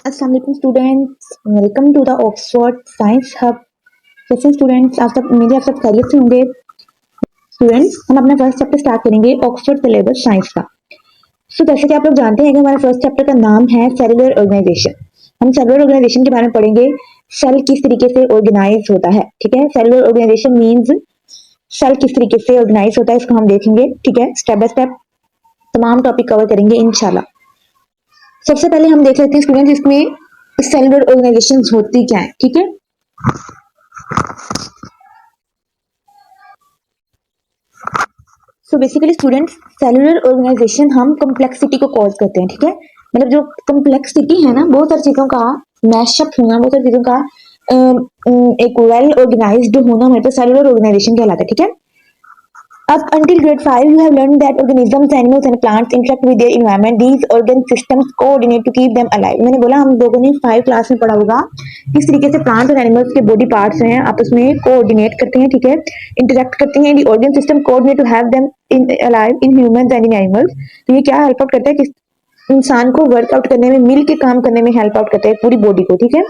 अस्सलाम वालेकुम students, welcome to the Oxford science hub. कैसे स्टूडेंट्स आप सब, उम्मीद है आप सब खैरियत से होंगे। स्टूडेंट्स, हम अपना फर्स्ट चैप्टर स्टार्ट करेंगे ऑक्सफोर्ड सिलेबस साइंस का। जैसे कि आप लोग जानते हैं कि हमारा फर्स्ट चैप्टर का नाम है सेलुलर ऑर्गेनाइजेशन। हम सेलुलर ऑर्गेनाइजेशन के बारे में पढ़ेंगे, सेल किस तरीके से ऑर्गेनाइज होता है। ठीक है, सेलुलर ऑर्गेनाइजेशन मीन्स सेल किस तरीके से ऑर्गेनाइज होता है, इसको हम देखेंगे। ठीक है, स्टेप बाय स्टेप तमाम टॉपिक कवर करेंगे इंशाल्लाह। सबसे पहले हम देख लेते हैं स्टूडेंट्स, इसमें सेलुलर ऑर्गेनाइजेशन होती क्या है। ठीक है, बेसिकली स्टूडेंट्स, सेलुलर ऑर्गेनाइजेशन हम कॉम्प्लेक्सिटी को कॉज करते हैं। ठीक है, मतलब जो कॉम्प्लेक्सिटी है ना, बहुत सारी चीजों का मैशअप होना, बहुत सारी चीजों का एक वेल ऑर्गेनाइज्ड होना हमारे पास सेलुलर ऑर्गेनाइजेशन कहलाता है। ठीक है, up until grade 5 you have learned that organisms, animals and plants interact with their environment. These organ systems coordinate to keep them alive. मैंने बोला हम लोगों ने 5 क्लास में पढ़ा होगा किस तरीके से प्लांट्स और एनिमल्स के बॉडी पार्ट्स हैं आपस में कोऑर्डिनेट करते हैं। ठीक है, इंटरेक्ट करते हैं। The organ system coordinate to have them in alive in humans and in animals. तो ये क्या हेल्प आउट करता है कि इंसान को वर्कआउट करने में, मिल के काम करने में हेल्प आउट करता है पूरी बॉडी को। ठीक है,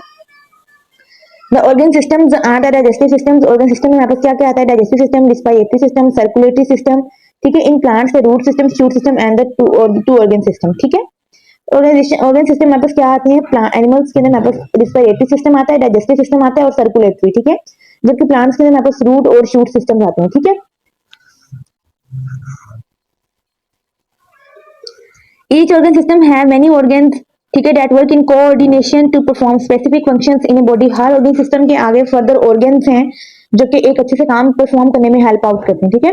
the organ systems are the digestive systems. Organ system में हमारे पास क्या क्या आता है? Digestive system, respiratory system, circulatory system. ठीक है, in plants the root system, shoot system and the two organ system. ठीक है, ऑर्गन सिस्टम हमारे पास क्या आते हैं? एनिमल्स के अंदर हमारे पास रिस्पिरेटरी सिस्टम आता है, डाइजेस्टिव सिस्टम आता है और सर्कुलेटरी। ठीक है, जबकि प्लांट्स के अंदर हमारे पास रूट और शूट सिस्टम आते हैं। ठीक है, each organ system have many organs, ठीक है, that work in coordination to perform specific functions in a body। Her organ system के आगे further organs हैं जो कि एक अच्छे से काम perform करने में help out करते हैं। ठीक है,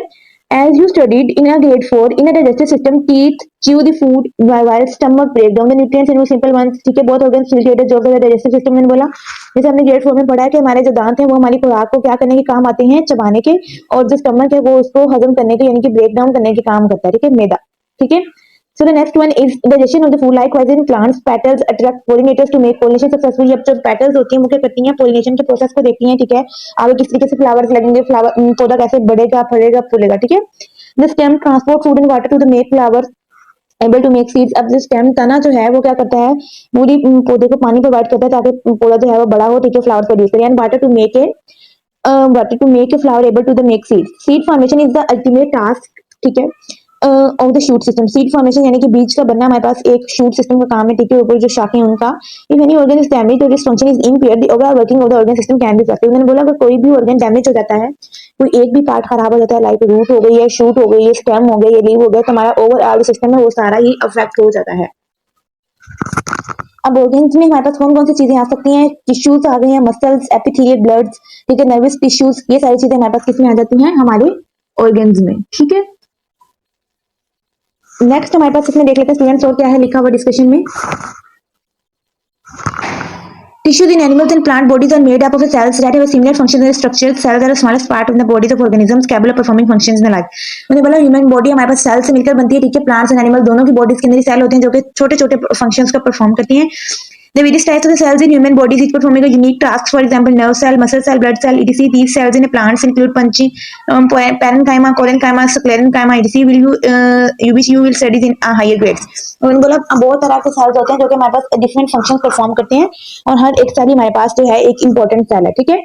as you studied in a grade 4 in a digestive system, teeth chew the food while stomach break down the nutrients into simple ones। ठीक है, बहुत organs related जो digestive system मैंने बोला, जैसे हमने ग्रेड 4 में पढ़ा है कि हमारे जो दांत हैं वो हमारी खुराक को क्या करने के काम आते हैं? चबाने के। और जो स्टमक है वो उसको हजम करने के, यानी कि ब्रेक डाउन करने के काम करता है। ठीक है, मैदा। ठीक है, so the next one is digestion of the food। Likewise in plants, petals attract pollinators to make pollination successful। जब जब petals होती हैं वो क्या करती हैं? pollination के प्रोसेस को देखती हैं। ठीक है, आगे किस तरीके से फ्लावर्स लगेंगे, फ्लावर पौधा कैसे बढ़ेगा, फलेगा, फूलेगा। ठीक है, the stem transport food and water to the make flowers able to make seeds। अब जो स्टेम तना जो है वो क्या करता है? पूरी पौधे को पानी प्रोवाइड करता है ताकि पौधा जो है वो बड़ा हो। ठीक है, फ्लावर प्रोड्यूस करे। And water to make a flower able to the make seed. Seed formation is the ultimate task. ठीक है, of the shoot system. Seed formation यानी कि बीज का बनना हमारे पास एक शूट सिस्टम का काम है। ठीक है, ऊपर जो शाखें उनका, if any organ is damage और this function is impaired, the overall working of the organ system can be affected. मैंने बोला अगर कोई भी ऑर्गन डैमेज हो जाता है, कोई एक भी पार्ट खराब हो जाता है, लाइक रूट हो गई है, शूट हो गई है, स्टेम हो गया, ये लीव हो गया, तो हमारा ओवरऑल सिस्टम है वो सारा ही अफेक्ट हो जाता है। अब ऑर्गन्स में हमारे पास कौन कौन सी चीजें आ सकती हैं? टिश्यूज आ गई हैं, मसल्स, एपिथेलियल, ब्लड। ठीक है, नर्वस टिश्यूज, ये सारी चीजें हमारे पास किसमें आ जाती हैं? हमारे ऑर्गन्स में। ठीक है, नेक्स्ट हमारे पास इसमें देख लेते हैं स्टूडेंट्स और क्या है लिखा हुआ डिस्कशन में। Tissues in animals and plant bodies are made up of cells that have a similar functions and structures. Cells are the smallest part in the bodies of organisms capable of performing functions in life। मैंने बोला human body हमारे पास cell से मिलकर बनती है। ठीक है, plants and animal दोनों की बॉडीज के अंदर सेल होते हैं जो कि छोटे छोटे फंक्शंस का परफॉर्म करती हैं। The various types of the cells in human bodies each performing a unique task. For example, nerve cell, muscle cell, blood cell, etc. These cells in plants include punchy, parenchyma, collenchyma, sclerenchyma, etc. Which you will study in higher grades। उन्होंने बोला बहुत तरह के sales होते हैं जो कि हमारे पास डिफरेंट फंक्शन परफॉर्म करते हैं और हर एक सेल हमारे पास जो है एक इंपॉर्टेंट सेल है। ठीक है,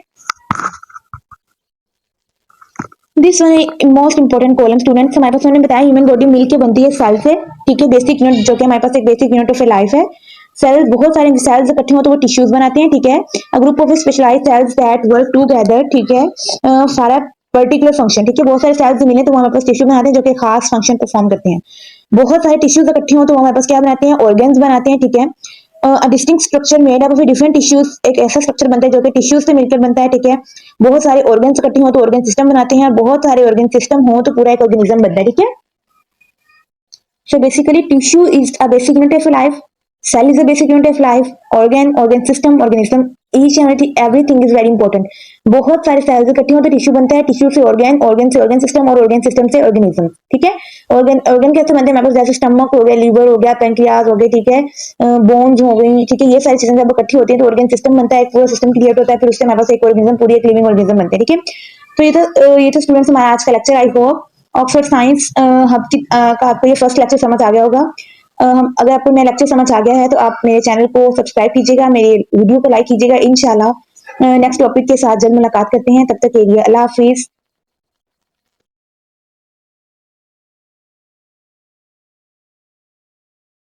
this one most important column students, हमारे पास उन्होंने बताया ह्यूमन बॉडी मिलकर बनती है सेल से। ठीक है, बेसिक यूनिट जो कि हमारे पास एक बेसिक यूनिट ऑफ लाइफ है। सेल्स, बहुत सारे सेल्स इकट्ठे हो तो वो टिश्यूज बनाते हैं। ठीक है, a group of specialised cells that work together. ठीक है, फॉर अ पर्टिकुलर फंक्शन। ठीक है, बहुत सारे सेल्स मिले तो वो हमारे पास टिश्यू बनाते हैं जो कि खास फंक्शन परफॉर्म करते हैं। बहुत सारे टिश्यूज इकट्ठे हो तो वो हमारे पास क्या बनाते हैं? ऑर्गन्स बनाते हैं। ठीक है, distinct structure made up of different tissues, एक ऐसा स्ट्रक्चर बनता है जो कि टिश्यूज से मिलकर बनता है। ठीक है, बहुत सारे ऑर्गन्स इकट्ठे हो तो ऑर्गन सिस्टम बनाते हैं, बहुत सारे ऑर्गन सिस्टम हो तो पूरा एक ऑर्गेनिज्म बनता है। ठीक है, so basically tissue is a basic unit of life, cell is a basic unit of life, organ system, organism, each and everything is very important। बहुत सारे सेल्स इकट्ठे होते टिश्यू बनता है, टिश्यू से ऑर्गन, ऑर्गन से ऑर्गन सिस्टम और organ system से ऑर्गेनिज्म। ठीक है, ऑर्गन कैसे बनते हैं? हमारे पास जैसे स्टमक हो गया, लीवर हो गया, पेंक्रियाज हो गया। ठीक है, बोन्स हो गई। ठीक है, ये सारी चीजें जब इकट्ठी होती है तो ऑर्गन सिस्टम बनता है, एक पूरा सिस्टम क्रिएट होता है, फिर उससे हमारे पास एक ऑर्गेनिज्म, पूरी एक लिविंग ऑर्गेनिज्म बनते हैं। ठीक है, तो ये तो स्टूडेंट्स हमारा आज का lecture. I hope Oxford science hub का आपको ये फर्स्ट लेक्चर समझ आ गया होगा। अगर आपको मेरा लेक्चर समझ आ गया है तो आप मेरे चैनल को सब्सक्राइब कीजिएगा, मेरे वीडियो को लाइक कीजिएगा। इंशाल्लाह नेक्स्ट टॉपिक के साथ जल्द मुलाकात करते हैं। तब तक के लिए अल्लाह हाफिज।